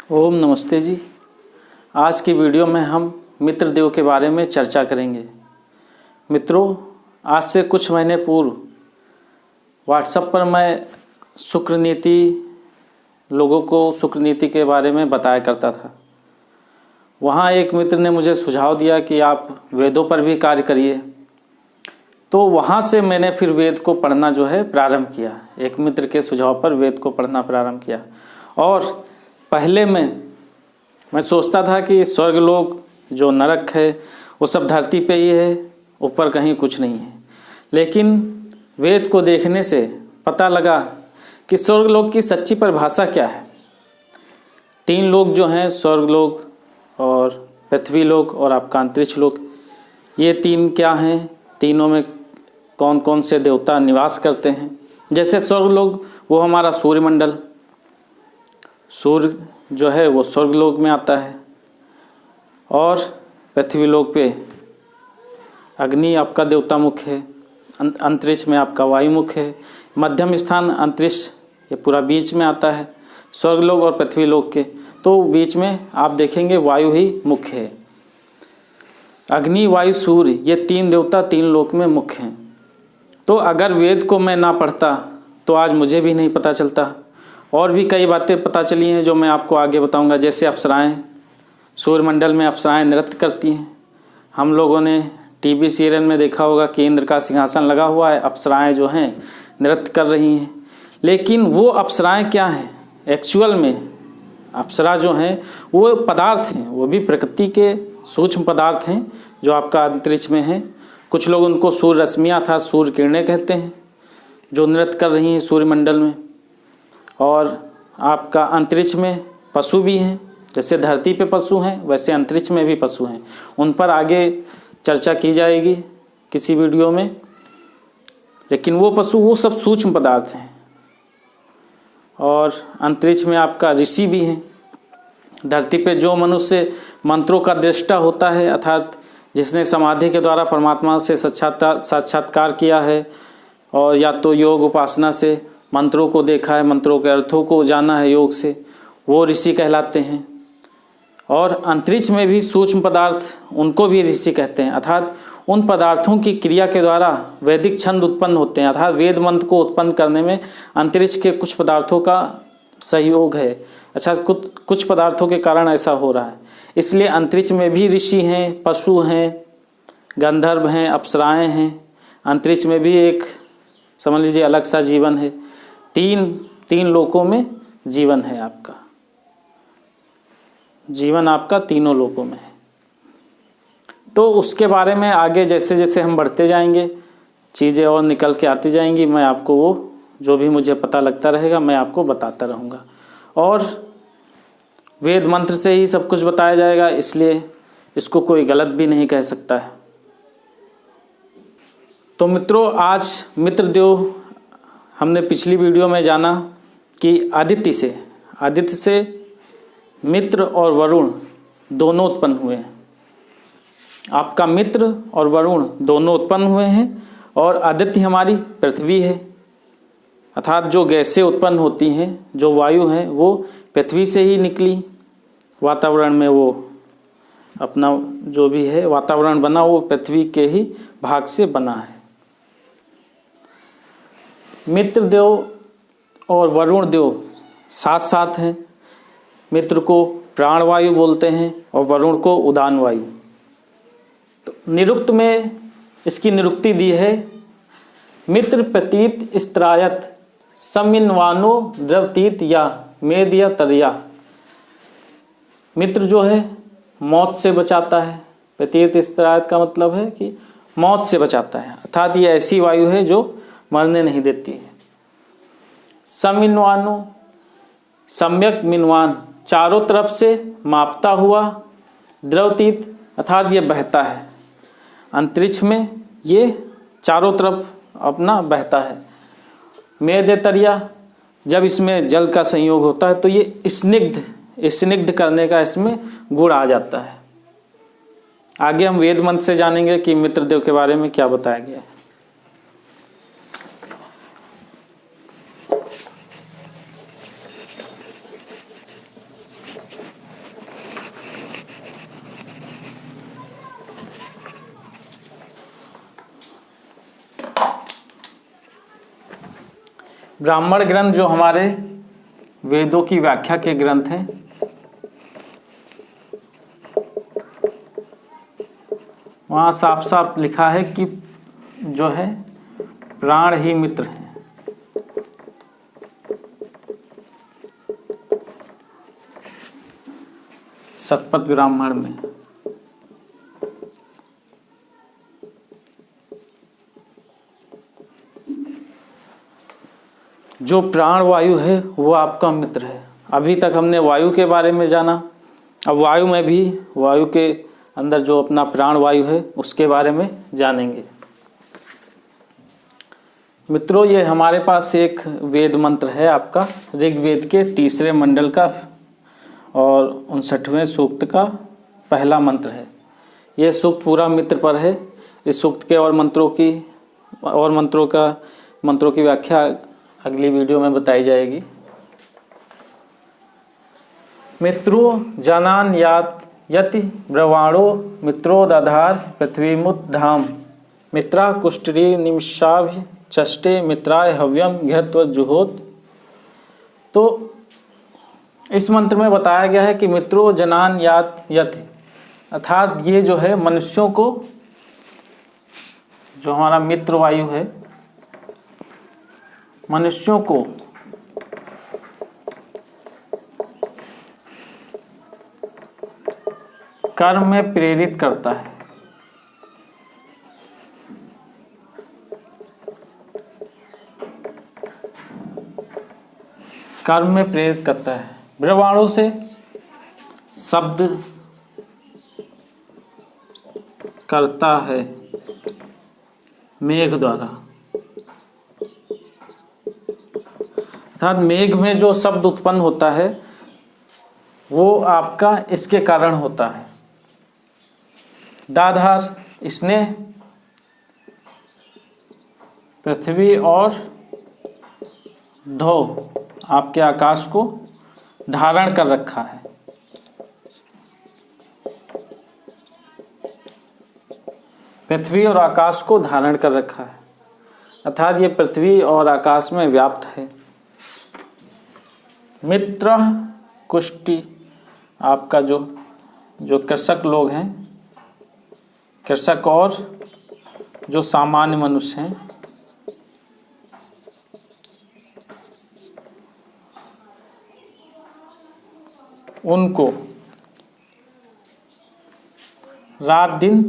ओम नमस्ते जी। आज की वीडियो में हम मित्र देव के बारे में चर्चा करेंगे। मित्रों, आज से कुछ महीने पूर्व व्हाट्सएप पर मैं शुक्र नीति लोगों को शुक्र नीति के बारे में बताया करता था। वहाँ एक मित्र ने मुझे सुझाव दिया कि आप वेदों पर भी कार्य करिए। तो वहाँ से मैंने फिर वेद को पढ़ना प्रारंभ किया। एक मित्र के सुझाव पर वेद को पढ़ना प्रारंभ किया। और पहले मैं सोचता था कि स्वर्गलोक जो नरक है वो सब धरती पे ही है, ऊपर कहीं कुछ नहीं है। लेकिन वेद को देखने से पता लगा कि स्वर्गलोक की सच्ची परिभाषा क्या है। तीन लोक जो हैं, स्वर्गलोक और पृथ्वी लोक और आपका अंतरिक्ष लोक, ये तीन क्या हैं, तीनों में कौन कौन से देवता निवास करते हैं। जैसे स्वर्गलोक वो हमारा सूर्यमंडल, सूर्य जो है वो स्वर्गलोक में आता है। और पृथ्वी लोक पे अग्नि आपका देवता मुख्य है, अंतरिक्ष में आपका वायु मुख्य है, मध्यम स्थान अंतरिक्ष ये पूरा बीच में आता है स्वर्गलोक और पृथ्वी लोक के। तो बीच में आप देखेंगे वायु ही मुख्य है। अग्नि, वायु, सूर्य ये तीन देवता तीन लोक में मुख्य हैं। तो अगर वेद को मैं ना पढ़ता तो आज मुझे भी नहीं पता चलता। और भी कई बातें पता चली हैं जो मैं आपको आगे बताऊंगा। जैसे अप्सराएं, सूर्यमंडल में अप्सराएं नृत्य करती हैं। हम लोगों ने टीवी सीरियल में देखा होगा कि इंद्र का सिंहासन लगा हुआ है, अप्सराएं जो हैं नृत्य कर रही हैं। लेकिन वो अप्सराएं क्या हैं एक्चुअल में? अप्सरा जो हैं वो पदार्थ हैं, वो भी प्रकृति के सूक्ष्म पदार्थ हैं जो आपका अंतरिक्ष में हैं। कुछ लोग उनको सूर्य रश्मियाँ अर्थात सूर्य किरणें कहते हैं, जो नृत्य कर रही हैं सूर्यमंडल में। और आपका अंतरिक्ष में पशु भी हैं। जैसे धरती पे पशु हैं वैसे अंतरिक्ष में भी पशु हैं। उन पर आगे चर्चा की जाएगी किसी वीडियो में। लेकिन वो पशु वो सब सूक्ष्म पदार्थ हैं। और अंतरिक्ष में आपका ऋषि भी हैं। धरती पे जो मनुष्य मंत्रों का दृष्टा होता है, अर्थात जिसने समाधि के द्वारा परमात्मा से साक्षात्कार किया है और या तो योग उपासना से मंत्रों को देखा है, मंत्रों के अर्थों को जाना है योग से, वो ऋषि कहलाते हैं। और अंतरिक्ष में भी सूक्ष्म पदार्थ, उनको भी ऋषि कहते हैं। अर्थात उन पदार्थों की क्रिया के द्वारा वैदिक छंद उत्पन्न होते हैं। अर्थात वेद मंत्र को उत्पन्न करने में अंतरिक्ष के कुछ पदार्थों का सहयोग है। अच्छा, कुछ पदार्थों के कारण ऐसा हो रहा है। इसलिए अंतरिक्ष में भी ऋषि हैं, पशु हैं, गंधर्व हैं, अप्सराएं हैं। अंतरिक्ष में भी एक समझ लीजिए अलग सा जीवन है। तीन लोकों में जीवन है आपका। जीवन आपका तीनों लोकों में है। तो उसके बारे में आगे जैसे जैसे हम बढ़ते जाएंगे चीज़ें और निकल के आती जाएंगी। मैं आपको वो जो भी मुझे पता लगता रहेगा मैं आपको बताता रहूँगा। और वेद मंत्र से ही सब कुछ बताया जाएगा, इसलिए इसको कोई गलत भी नहीं कह सकता है। तो मित्रों, आज मित्र देव हमने पिछली वीडियो में जाना कि आदित्य से मित्र और वरुण दोनों उत्पन्न हुए हैं। आपका मित्र और वरुण दोनों उत्पन्न हुए हैं। और आदित्य हमारी पृथ्वी है, अर्थात जो गैसें उत्पन्न होती हैं, जो वायु है वो पृथ्वी से ही निकली। वातावरण में वो अपना जो भी है वातावरण बना वो पृथ्वी के ही भाग से बना है। मित्र देव और वरुण देव साथ साथ हैं। मित्र को प्राणवायु बोलते हैं और वरुण को उदान वायु। तो निरुक्त में इसकी निरुक्ति दी है, मित्र प्रतीत स्त्रायत समिन्वानो द्रवतीत या मेदिया तरया। मित्र जो है मौत से बचाता है। प्रतीत स्त्रायत का मतलब है कि मौत से बचाता है, अर्थात ये ऐसी वायु है जो मरने नहीं देती है। समिन्वानो, सम्यक मिनवान, चारों तरफ से मापता हुआ। द्रवतीत अर्थात ये बहता है। अंतरिक्ष में ये चारों तरफ अपना बहता है। मेदेतरिया, जब इसमें जल का संयोग होता है तो ये स्निग्ध करने का इसमें गुण आ जाता है। आगे हम वेद मंत्र से जानेंगे कि मित्रदेव के बारे में क्या बताया गया है। ब्राह्मण ग्रंथ जो हमारे वेदों की व्याख्या के ग्रंथ हैं, वहाँ साफ साफ लिखा है कि जो है प्राण ही मित्र है। शतपथ ब्राह्मण में जो प्राण वायु है वो आपका मित्र है। अभी तक हमने वायु के बारे में जाना, अब वायु में भी वायु के अंदर जो अपना प्राण वायु है उसके बारे में जानेंगे। मित्रों, ये हमारे पास एक वेद मंत्र है आपका, ऋग्वेद के 3 मंडल का और 59वें सूक्त का पहला मंत्र है। ये सूक्त पूरा मित्र पर है। इस सूक्त के और मंत्रों की व्याख्या अगली वीडियो में बताई जाएगी। मित्रो जनान यात यति ब्रवाणो मित्रो दधार पृथ्वीमुत धाम मित्रा कुष्टरी निमिषाभि चष्टे मित्राय हव्यम घृत्व जुहोत। तो इस मंत्र में बताया गया है कि मित्रो जनान यात यति, अर्थात ये जो है मनुष्यों को, जो हमारा मित्र वायु है, मनुष्यों को कर्म में प्रेरित करता है। कर्म में प्रेरित करता है। ब्रह्मांडों से शब्द करता है मेघ द्वारा, अर्थात मेघ में जो शब्द उत्पन्न होता है वो आपका इसके कारण होता है। दाधार, इसने पृथ्वी और धो, आपके आकाश को धारण कर रखा है। पृथ्वी और आकाश को धारण कर रखा है, अर्थात ये पृथ्वी और आकाश में व्याप्त है। मित्र कुष्टि, आपका जो कृषक लोग हैं, कृषक और जो सामान्य मनुष्य हैं, उनको रात दिन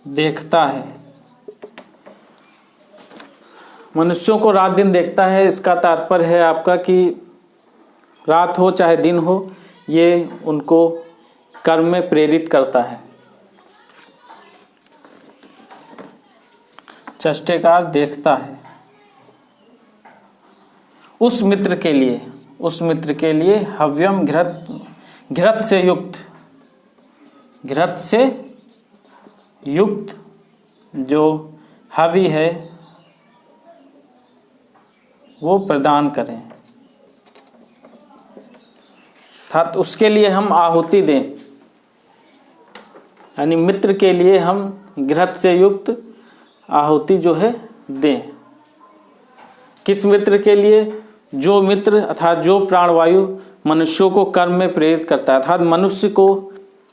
देखता है। मनुष्यों को रात दिन देखता है, इसका तात्पर्य है आपका कि रात हो चाहे दिन हो, ये उनको कर्म में प्रेरित करता है। चष्टेकार देखता है। उस मित्र के लिए हव्यम घृत से युक्त जो हवि है वो प्रदान करें, अर्थात उसके लिए हम आहुति दें, यानी मित्र के लिए हम घृत से युक्त आहुति जो है दें। किस मित्र के लिए? जो मित्र अर्थात जो प्राणवायु मनुष्यों को कर्म में प्रेरित करता है, अर्थात मनुष्य को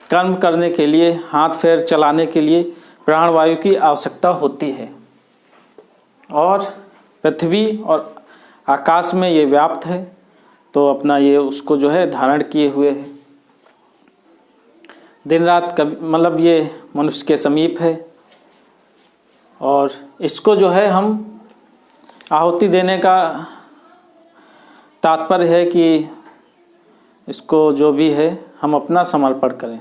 कर्म करने के लिए, हाथ पैर चलाने के लिए प्राणवायु की आवश्यकता होती है। और पृथ्वी और आकाश में ये व्याप्त है, तो अपना ये उसको जो है धारण किए हुए है। दिन रात मतलब ये मनुष्य के समीप है, और इसको जो है हम आहुति देने का तात्पर्य है कि इसको जो भी है हम अपना समर्पण करें।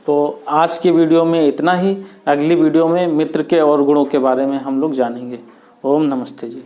तो आज की वीडियो में इतना ही। अगली वीडियो में मित्र के और गुणों के बारे में हम लोग जानेंगे। ओम नमस्ते जी।